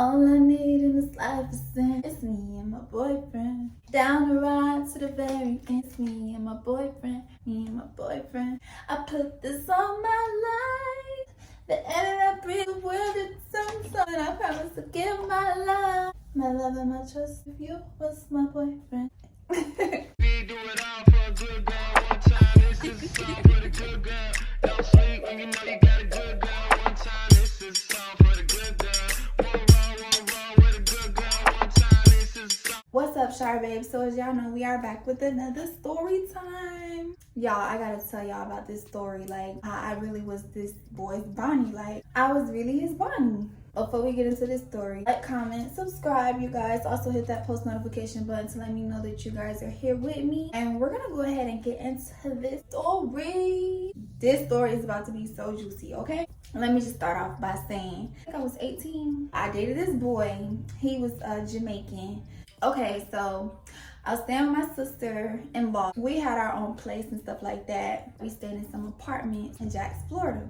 All I need in this life is sin. It's me and my boyfriend. Down the ride to the very end. It's me and my boyfriend. Me and my boyfriend. I put this on my life. The air I breathe, the world is something. I promise to give my life. My love and my trust. If you was my boyfriend. We do it all for a good girl one time. This is a song for the good girl. Don't sleep when you know you got a good girl one time. This is a song for the good girl. One roll with a good girl one time. This is a song. What's up, SHAR babe? So as y'all know, we are back with another story time. Y'all, I gotta tell y'all about this story. Like, how I really was this boy's Bonnie. Like, I was really his Bonnie. Before we get into this story, like, comment, subscribe, you guys. Also hit that post notification button to let me know that you guys are here with me. And we're gonna go ahead and get into this story. This story is about to be so juicy, okay? Let me just start off by saying, I think I was 18. I dated this boy. He was Jamaican. Okay, so I was staying with my sister-in-law. We had our own place and stuff like that. We stayed in some apartments in Jax, Florida.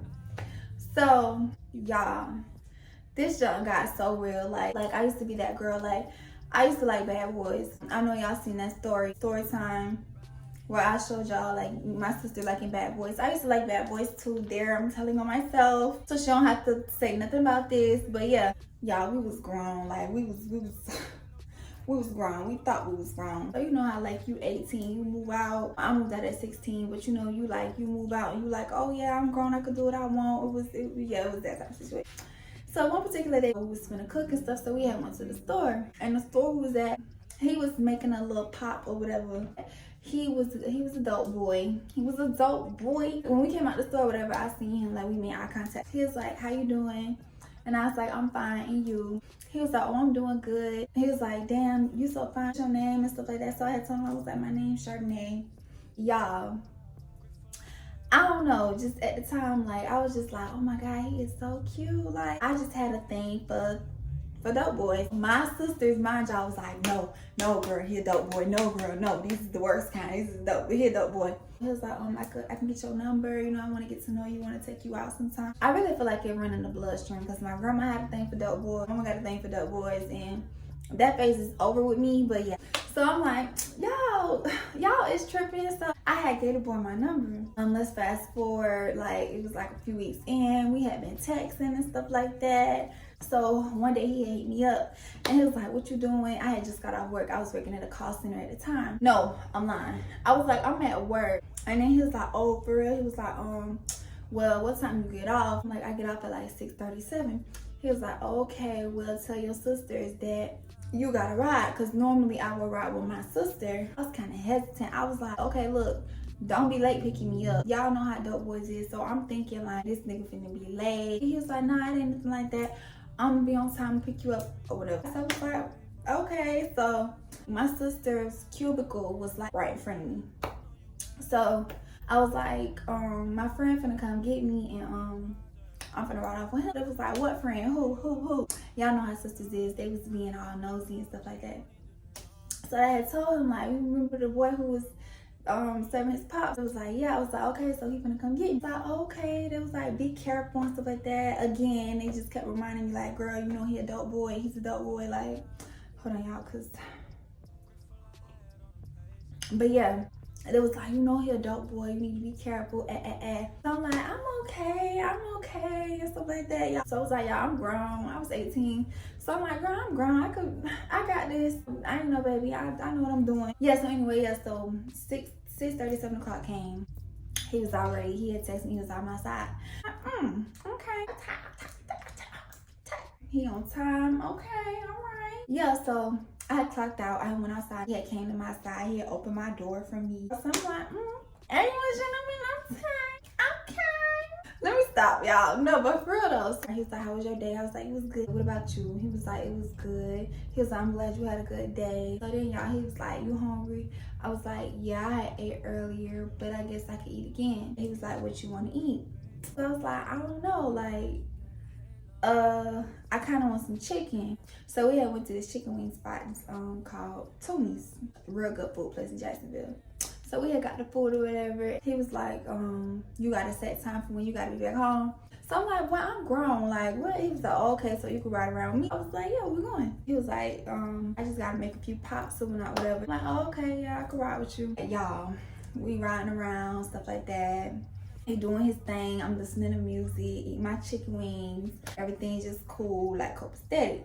So, y'all, this junk got so real. Like I used to be that girl. Like, I used to like bad boys. I know y'all seen that story time where I showed y'all like my sister liking bad boys. I used to like bad boys too. There, I'm telling on myself, so she don't have to say nothing about this. But yeah, y'all, we was grown. Like we was we was grown. We thought we was grown. So you know how like you 18, you move out. I moved out at 16, but you know you move out and you like, oh yeah, I'm grown. I could do what I want. It was that type of situation. So one particular day we was gonna cook and stuff, so we had went to the store, and the store was at, he was making a little pop or whatever. He was a dope boy. He was a dope boy. When we came out the store, whatever, I seen him, like we made eye contact. He was like, how you doing? And I was like, I'm fine, and you? He was like, oh, I'm doing good. He was like, damn, you so fine, what's your name and stuff like that. So I had told him, I was like, my name's Chardonnay. Y'all, I don't know, just at the time, like, I was just like, oh my God, he is so cute. Like, I just had a thing for dope boys. My sisters, mind y'all, was like, no, girl, he a dope boy. No, girl, no, this is the worst kind. This is dope. He a dope boy. He was like, I can get your number. You know, I want to get to know you. Want to take you out sometime. I really feel like it run in the bloodstream because my grandma had a thing for dope boys. My mama got a thing for dope boys, and that phase is over with me. But yeah, so I'm like, y'all is tripping. So I had gave the boy my number. Let's fast forward. Like, it was like a few weeks in. We had been texting and stuff like that. So one day he hit me up and he was like, what you doing? I had just got off work. I was working at a call center at the time. No, I'm lying. I was like, I'm at work. And then he was like, oh, for real? He was like, well, what time you get off? I'm like, I get off at like 6:37. He was like, okay, well, tell your sisters that you gotta ride. Cause normally I would ride with my sister. I was kind of hesitant. I was like, okay, look, don't be late picking me up. Y'all know how dope boys is. So I'm thinking like, this nigga finna be late. He was like, nah, it ain't nothing like that. I'm gonna be on time to pick you up or whatever. So I was like, okay. So my sister's cubicle was like right in front of me. So I was like, my friend finna come get me, and I'm finna ride off with him. It was like, what friend? Who? Y'all know how sisters is. They was being all nosy and stuff like that. So I had told him, like, you remember the boy who was serving his pops? It was like, yeah. I was like, okay, so he finna come get me. Like, okay. They was like, be careful and stuff like that. Again, they just kept reminding me, like, girl, you know he a dope boy. He's a dope boy. Like, hold on, y'all, cause. But yeah, it was like, you know he a dope boy. You need to be careful. So I'm like, I'm okay, and stuff like that, y'all. So I was like, y'all, I'm grown. I was 18. So I'm like, girl, I'm grown. I got this. I ain't know, baby. I know what I'm doing. Yeah, so anyway, yeah, so 6:30, 7 o'clock came. He had texted me, he was on my side. Okay. He on time, okay, all right. Yeah, so I had clocked out. I went outside. He had came to my side. He had opened my door for me. So I'm like, anyone shouldn't be no time. Okay. Let me stop, y'all. No, but for real though. So he was like, how was your day? I was like, it was good. What about you? He was like, it was good. He was like, I'm glad you had a good day. So then, y'all, he was like, you hungry? I was like, yeah, I had ate earlier, but I guess I could eat again. He was like, what you want to eat? So I was like, I don't know, like, I kind of want some chicken. So we had went to this chicken wing spot called Tony's. Real good food place in Jacksonville. So we had got the food or whatever. He was like, you got a set time for when you got to be back home. So I'm like, well, I'm grown. Like, what? He was like, oh, okay, so you can ride around with me. I was like, yeah, we're going. He was like, I just gotta make a few pops or not, whatever. I'm like, oh, okay, yeah, I can ride with you. Y'all, we riding around, stuff like that. He doing his thing. I'm listening to music, eating my chicken wings. Everything's just cool, like copacetic.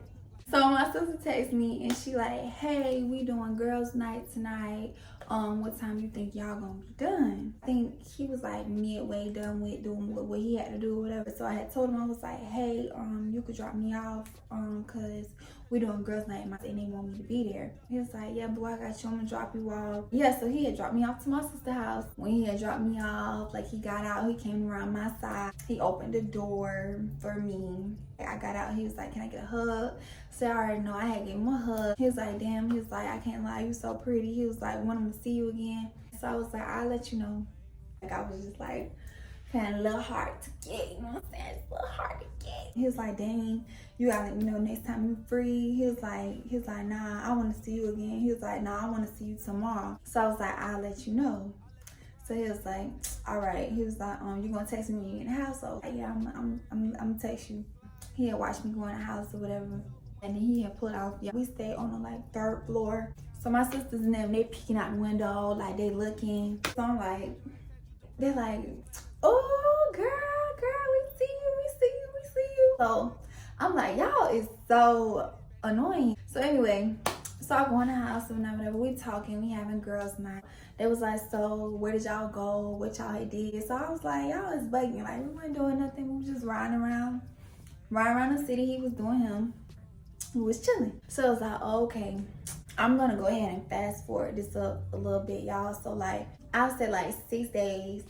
So my sister texts me and she like, hey, we doing girls' night tonight. What time you think y'all gonna be done? I think he was like midway done with doing what he had to do or whatever. So I had told him, I was like, hey, you could drop me off, cause we doing girls' night and they want me to be there. He was like, yeah, boy, I got you, I'm gonna drop you off. Yeah, so he had dropped me off to my sister's house. When he had dropped me off, like he got out, he came around my side. He opened the door for me. I got out, he was like, can I get a hug? So I already know I had to give him a hug. He was like, damn, he was like, I can't lie, you so pretty. He was like, when I'm gonna see you again. So I was like, I'll let you know. Like I was just like, kind of a little hard to get, you know what I'm saying? It's a little hard to get. He was like, dang, you gotta let me know next time you free. He was like, nah, I wanna see you again. He was like, nah, I wanna see you tomorrow. So I was like, I'll let you know. So he was like, all right. He was like, you gonna text me when you in the house? So I was like, yeah, I'm gonna text you. He had watched me go in the house or whatever. And then he had pulled off. Yeah, we stayed on the like 3rd floor. So my sisters and them, they peeking out the window, like they looking. So I'm like, they're like, oh girl, we see you. So I'm like, y'all is so annoying. So anyway, so I go in the house and whatever, we talking, we having girls night. They was like, so where did y'all go? What y'all had did? So I was like, y'all is bugging. Like we weren't doing nothing, we was just riding around the city. He was doing him. We was chilling. So I was like, oh, okay, I'm gonna go ahead and fast forward this up a little bit, y'all. So like I said like 6 days,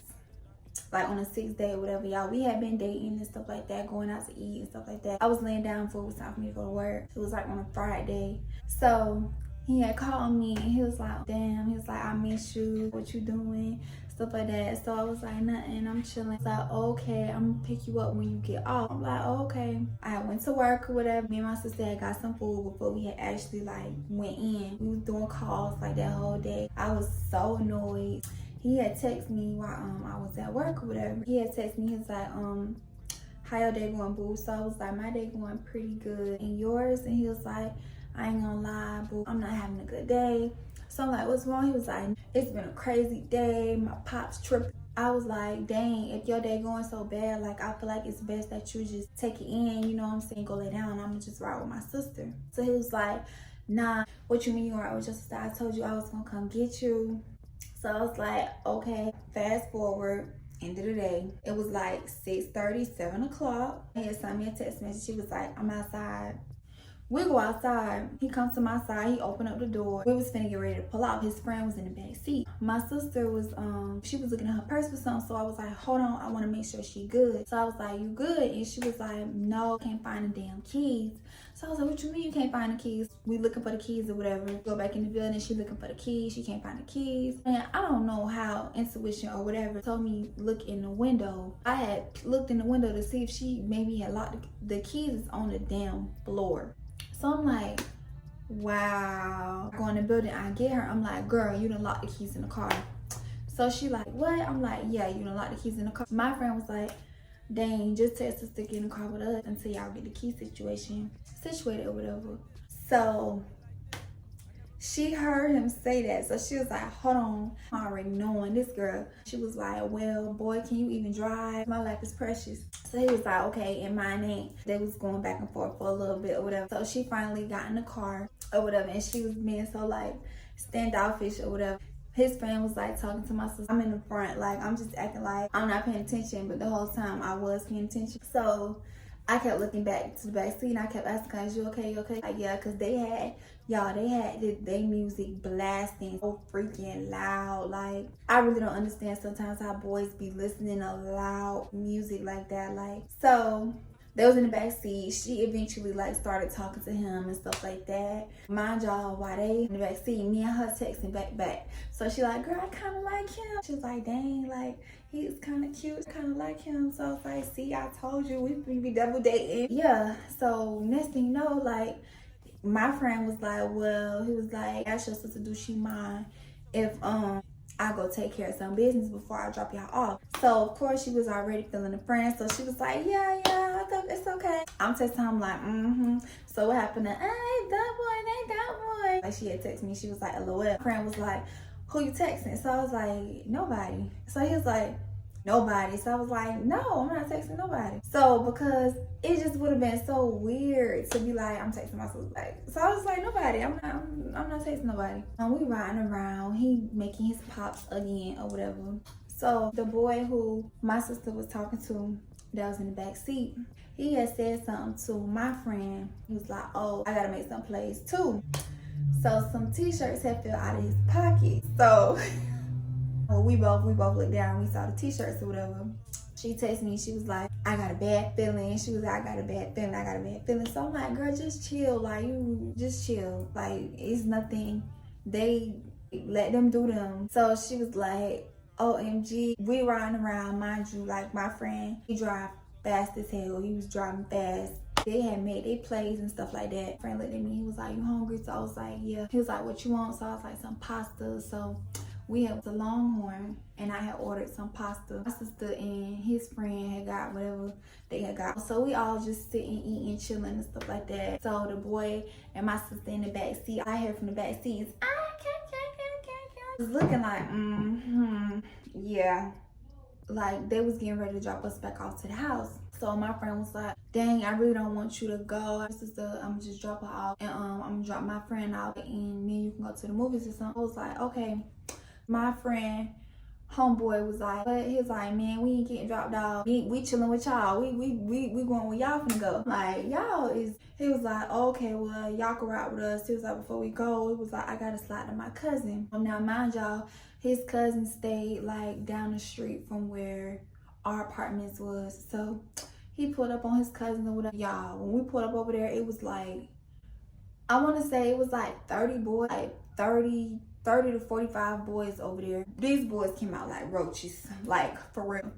like on the 6th day or whatever, y'all, we had been dating and stuff like that, going out to eat and stuff like that. I was laying down for it was time for me to go to work. It was like on a Friday. So he had called me and he was like, damn, he was like, I miss you, what you doing, stuff like that. So I was like, nothing, I'm chilling. He's like, okay, I'm gonna pick you up when you get off. I'm like, oh, okay. I went to work or whatever. Me and my sister had got some food before we had actually like went in. We was doing calls like that whole day. I was so annoyed. He had texted me while I was at work or whatever. He had texted me, he was like, how your day going, boo? So I was like, my day going pretty good. And yours? And he was like, I ain't gonna lie, boo, I'm not having a good day. So I'm like, what's wrong? He was like, it's been a crazy day, my pops tripping. I was like, dang, if your day going so bad, like I feel like it's best that you just take it in, you know what I'm saying, go lay down, I'm gonna just ride with my sister. So he was like, nah, what you mean you gonna ride with your sister? I told you I was gonna come get you. So I was like, okay, fast forward, end of the day. It was like 6:30, 7 o'clock. He had sent me a text message. She was like, I'm outside. We go outside. He comes to my side. He opened up the door. We was finna get ready to pull out. His friend was in the back seat. My sister was, she was looking at her purse for something. So I was like, hold on, I want to make sure she good. So I was like, you good? And she was like, no, can't find the damn keys. So I was like, what you mean you can't find the keys? We looking for the keys or whatever. Go back in the building. She looking for the keys. She can't find the keys. And I don't know how intuition or whatever told me look in the window. I had looked in the window to see if she maybe had locked the keys is on the damn floor. So I'm like, wow. I go in the building, I get her. I'm like, girl, you done locked the keys in the car. So she like, what? I'm like, yeah, you done locked the keys in the car. My friend was like, dang, just text us to get in the car with us until y'all get the key situation situated or whatever. So she heard him say that. So she was like, hold on, I'm already knowing this girl. She was like, well, boy, can you even drive? My life is precious. So he was like, okay, and mine ain't. They was going back and forth for a little bit or whatever. So she finally got in the car or whatever, and she was being so like standoffish or whatever. His friend was like talking to my sister. I'm in the front, like I'm just acting like I'm not paying attention, but the whole time I was paying attention. So I kept looking back to the back seat and I kept asking, is you okay? You okay? Like, yeah, because they had their music blasting so freaking loud. Like, I really don't understand sometimes how boys be listening to loud music like that. Like, so they was in the back seat. She eventually like started talking to him and stuff like that. Mind y'all, while they in the back seat, me and her texting back. So she like, girl, I kind of like him. She was like, dang, like he's kind of cute, kind of like him. So I was like, see, I told you we be double dating. Yeah. So next thing you know, like my friend was like, well, he was like, ask your sister, do she mind if I go take care of some business before I drop y'all off. So of course she was already feeling the friend, so she was like, yeah, I thought it's okay. I'm texting her, I'm like, So what happened? Hey, that boy. Like she had texted me, she was like, LOL. My friend was like, who you texting? So I was like, nobody. So he was like, nobody. So I was like, no, I'm not texting nobody. So because it just would have been so weird to be like, I'm texting my sister back. So I was like, nobody. I'm not texting nobody. And we riding around. He making his pops again or whatever. So the boy who my sister was talking to that was in the back seat, he had said something to my friend. He was like, oh, I gotta make some plays too. So some t-shirts had fell out of his pocket. So we both looked down, we saw the t-shirts or whatever. She texted me, she was like, I got a bad feeling. She was like, I got a bad feeling. So I'm like, girl, just chill. Like, you just chill. Like, it's nothing. They let them do them. So she was like, OMG. We riding around, mind you, like my friend, he drive fast as hell. He was driving fast. They had made their plays and stuff like that. Friend looked at me, he was like, you hungry? So I was like, yeah. He was like, what you want? So I was like, some pasta. So we had the Longhorn and I had ordered some pasta. My sister and his friend had got whatever they had got. So we all just sitting, eating, chilling and stuff like that. So the boy and my sister in the back seat, I heard from the back seats, was looking like, yeah. Like they was getting ready to drop us back off to the house. So my friend was like, dang, I really don't want you to go. My sister, I'm just drop her off and I'm gonna drop my friend out and me and you can go to the movies or something. I was like, okay. My friend, homeboy was like, but he was like, man, we ain't getting dropped off. We chilling with y'all. We going where y'all finna go. Like, y'all is, he was like, okay, well, y'all can ride with us. He was like, before we go, it was like, I gotta slide to my cousin. Now, mind y'all, his cousin stayed like down the street from where our apartments was. So he pulled up on his cousin or whatever. Y'all, when we pulled up over there, it was like, I want to say it was like 30 boys, like 30 to 45 boys over there. These boys came out like roaches, like for real.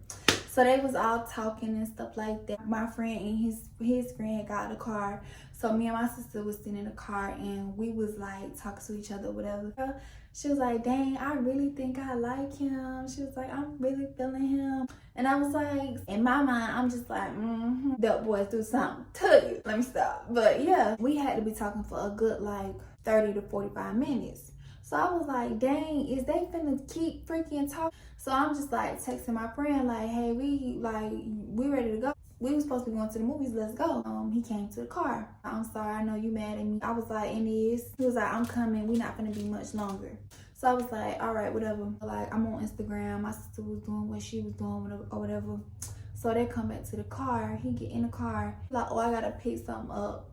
So they was all talking and stuff like that. My friend and his friend got in the car. So me and my sister was sitting in the car and we was like talking to each other, whatever. She was like, dang, I really think I like him. She was like, I'm really feeling him. And I was like, in my mind, I'm just like, that boy do something to you. Let me stop. But yeah, we had to be talking for a good like 30 to 45 minutes. So I was like, dang, is they finna keep freaking talking? So I'm just like texting my friend like, hey, we ready to go. We was supposed to be going to the movies, let's go. He came to the car. I'm sorry, I know you mad at me. I was like, it is. He was like, I'm coming, we not gonna be much longer. So I was like, all right, whatever. Like, I'm on Instagram, my sister was doing what she was doing or whatever. So they come back to the car, he get in the car. Like, oh, I gotta pick something up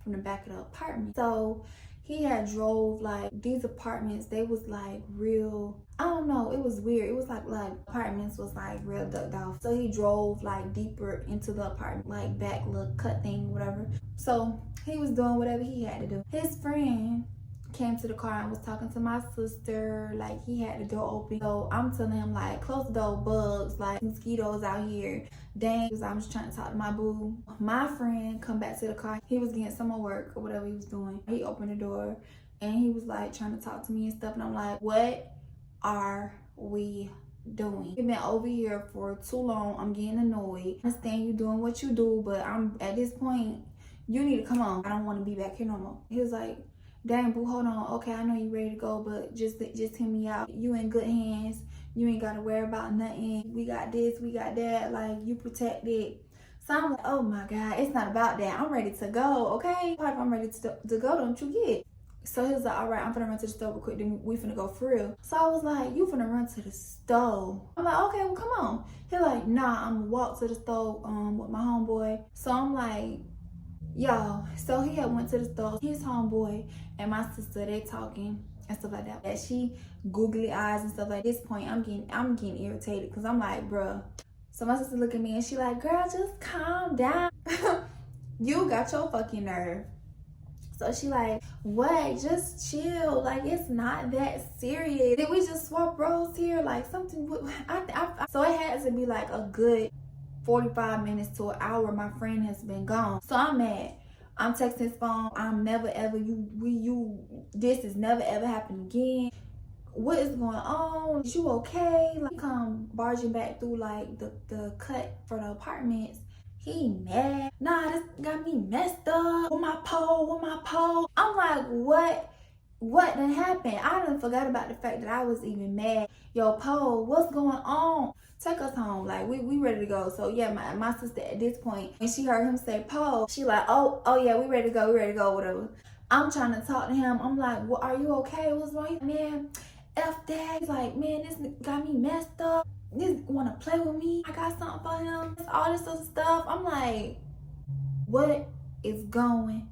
from the back of the apartment. So he had drove like these apartments, they was like real, I don't know, it was weird. It was like apartments was like real ducked off. So he drove like deeper into the apartment, like back little cut thing, whatever. So he was doing whatever he had to do. His friend came to the car and was talking to my sister, like he had the door open. So I'm telling him like, close the door, bugs, like mosquitoes out here. Dang, I'm just trying to talk to my boo. My friend come back to the car. He was getting some more work or whatever he was doing. He opened the door and he was like trying to talk to me and stuff. And I'm like, what are we doing? You've been over here for too long. I'm getting annoyed. I understand you doing what you do, but I'm at this point, you need to come on. I don't want to be back here no more. He was like, dang, boo, hold on. Okay, I know you ready to go, but just hear me out. You in good hands. You ain't got to worry about nothing. We got this, we got that. Like, you protected. So I'm like, oh my God, it's not about that. I'm ready to go, okay? If I'm ready to go, don't you get? So he was like, all right, I'm finna run to the store real quick. Then we finna go for real. So I was like, you finna run to the store? I'm like, okay, well, come on. He like, nah, I'm gonna walk to the store with my homeboy. So I'm like, yo, so he had went to the store. His homeboy and my sister, they talking and stuff like that. She googly eyes and stuff like this point. I'm getting irritated because I'm like, bruh. So my sister look at me and she like, girl, just calm down. You got your fucking nerve. So she like, what? Just chill. Like, it's not that serious. Did we just swap roles here? Like, something. So it had to be like a good 45 minutes to an hour. My friend has been gone. So I'm mad. I'm texting his phone. I'm never ever, this is never ever happen again. what is going on? Is you okay? Like, come barging back through like the cut for the apartments. He mad. Nah, this got me messed up. With my pole, with my pole. I'm like, what done happened? I done forgot about the fact that I was even mad. Yo, pole, what's going on? Take us home. Like, we ready to go. So yeah, my sister at this point, when she heard him say pole, she like, oh yeah, we ready to go, whatever. I'm trying to talk to him. I'm like, well, are you okay? What's wrong? Man, F that. He's like, man, this got me messed up. This wanna play with me. I got something for him. All this other stuff. I'm like, what is going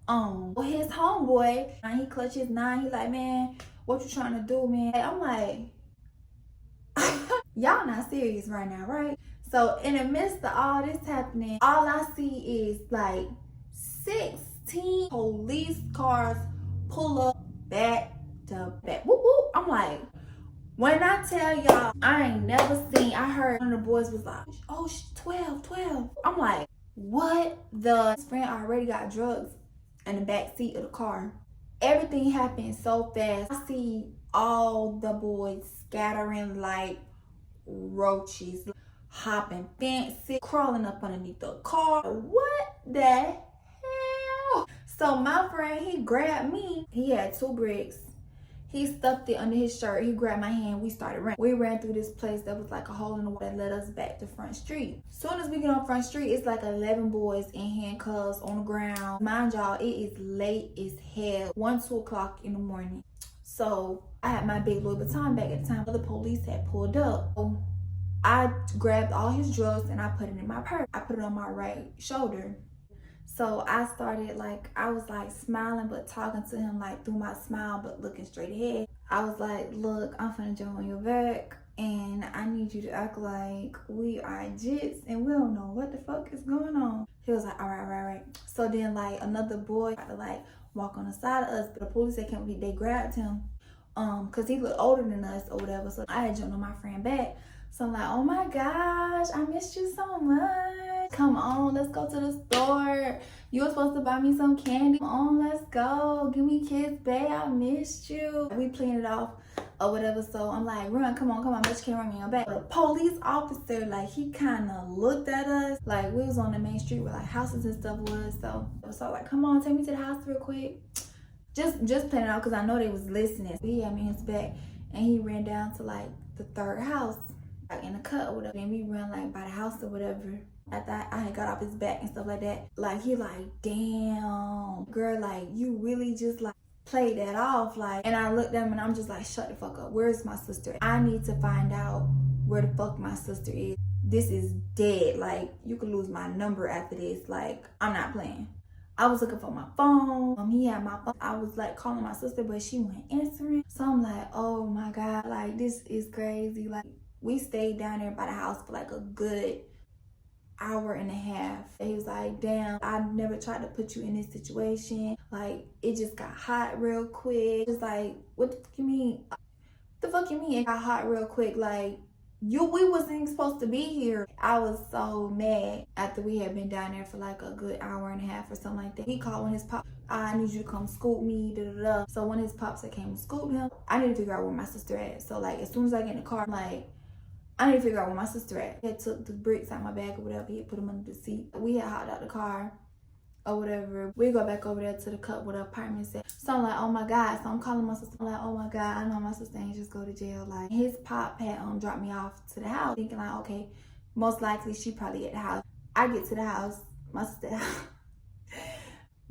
on? Well, his homeboy, and he clutched his 9. He like, man, what you trying to do, man? I'm like, y'all not serious right now, right? So in the midst of all this happening, all I see is like 16 police cars pull up back to back. Whoop, whoop. I'm like, when I tell y'all, I ain't never seen, I heard one of the boys was like, oh, 12. I'm like, what the? His friend already got drugs in the back seat of the car. Everything happened so fast. I see all the boys scattering like roaches, hopping fences, crawling up underneath the car. What the hell? So my friend, he grabbed me. He had 2 bricks. He stuffed it under his shirt. He grabbed my hand. We started running. We ran through this place that was like a hole in the wall that led us back to Front Street. Soon as we get on Front Street, it's like 11 boys in handcuffs on the ground. Mind y'all, it is late as hell. 1-2 o'clock in the morning. So I had my big Louis Vuitton bag at the time. The police had pulled up. So I grabbed all his drugs and I put it in my purse. I put it on my right shoulder. So I started like, I was like smiling but talking to him like through my smile but looking straight ahead. I was like, look, I'm finna jump on your back and I need you to act like we are jits and we don't know what the fuck is going on. He was like, all right. So then like another boy tried to like walk on the side of us, but the police they grabbed him cause he looked older than us or whatever. So I had jumped on my friend back. So I'm like, oh my gosh, I missed you so much. Come on, let's go to the store. You were supposed to buy me some candy. Come on, let's go. Give me kiss, babe. I missed you. We playing it off or whatever. So I'm like, run, come on, but you can't run me on your back. The police officer, like, he kind of looked at us. Like, we was on the main street where like houses and stuff was. So like, come on, take me to the house real quick. Just playing it out because I know they was listening. He had me in his back and he ran down to like the 3rd house. Like in the cut or whatever, and we run like by the house or whatever. After I had got off his back and stuff like that, like he like, damn, girl, like you really just like played that off, like. And I looked at him and I'm just like, shut the fuck up. Where's my sister? I need to find out where the fuck my sister is. This is dead. Like you could lose my number after this. Like I'm not playing. I was looking for my phone. He had my phone. I was like calling my sister, but she wasn't answering. So I'm like, oh my God, like this is crazy. Like. We stayed down there by the house for like a good hour and a half. He was like, damn, I never tried to put you in this situation. Like, it just got hot real quick. It's like, what the fuck you mean? The fuck you mean it got hot real quick? Like, we wasn't even supposed to be here. I was so mad after we had been down there for like a good hour and a half or something like that. He called when his pop, I need you to come scoop me, da. So when his pops came and scooped him, I need to figure out where my sister at. So like, as soon as I get in the car, I'm like, I need to figure out where my sister at. He had took the bricks out my bag or whatever. He had put them under the seat. We had hopped out the car or whatever. We go back over there to the cut where the apartment said. So I'm like, oh my God. So I'm calling my sister. I'm like, oh my God, I know my sister ain't just go to jail. Like his pop had dropped me off to the house, thinking like, okay, most likely she probably at the house. I get to the house, my sister.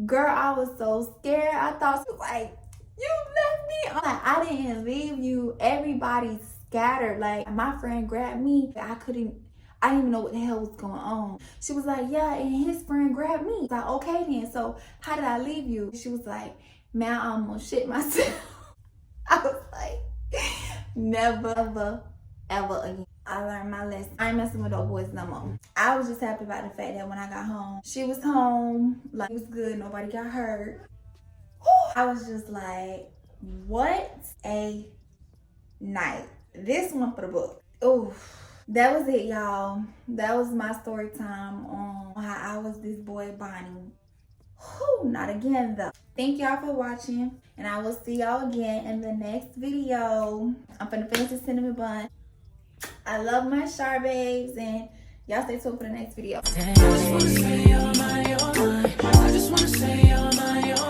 Girl, I was so scared. I thought she was like, you left me. I'm like, I didn't leave you. Everybody's scattered. Like my friend grabbed me. I didn't even know what the hell was going on. She was like, yeah, and his friend grabbed me. I was like, okay then, so how did I leave you? She was like, man, I almost shit myself. I was like, never, ever again. I learned my lesson. I ain't messing with those boys no more. I was just happy about the fact that when I got home, she was home, like it was good, nobody got hurt. I was just like, what a night. This one for the book. Oh, that was it, y'all. That was my story time on how I was this boy Bonnie. Whew, not again though. Thank y'all for watching, and I will see y'all again in the next video. I'm finna finish the cinnamon bun. I love my SHAR babes, and y'all stay tuned for the next video. I just wanna say you're my, you're mine. I just wanna say you're my, you're